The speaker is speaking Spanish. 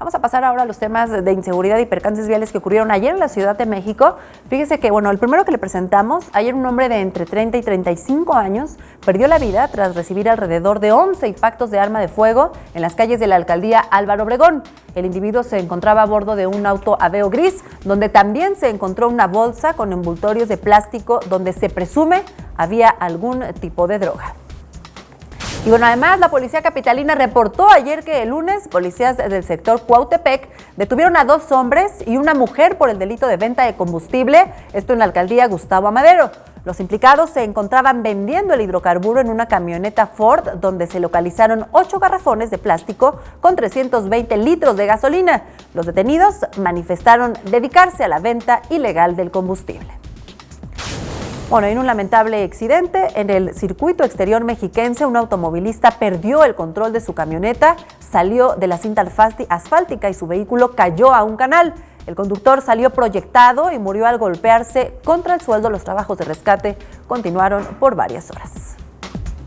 Vamos a pasar ahora a los temas de inseguridad y percances viales que ocurrieron ayer en la Ciudad de México. Fíjese que, el primero que le presentamos, ayer un hombre de entre 30 y 35 años perdió la vida tras recibir alrededor de 11 impactos de arma de fuego en las calles de la alcaldía Álvaro Obregón. El individuo se encontraba a bordo de un auto Aveo gris, donde también se encontró una bolsa con envoltorios de plástico donde se presume había algún tipo de droga. Y además la policía capitalina reportó ayer que el lunes policías del sector Cuautepec detuvieron a 2 hombres y una mujer por el delito de venta de combustible, esto en la alcaldía Gustavo Amadero. Los implicados se encontraban vendiendo el hidrocarburo en una camioneta Ford donde se localizaron 8 garrafones de plástico con 320 litros de gasolina. Los detenidos manifestaron dedicarse a la venta ilegal del combustible. En un lamentable accidente en el circuito exterior mexiquense, un automovilista perdió el control de su camioneta, salió de la cinta asfáltica y su vehículo cayó a un canal. El conductor salió proyectado y murió al golpearse contra el suelo. Los trabajos de rescate continuaron por varias horas.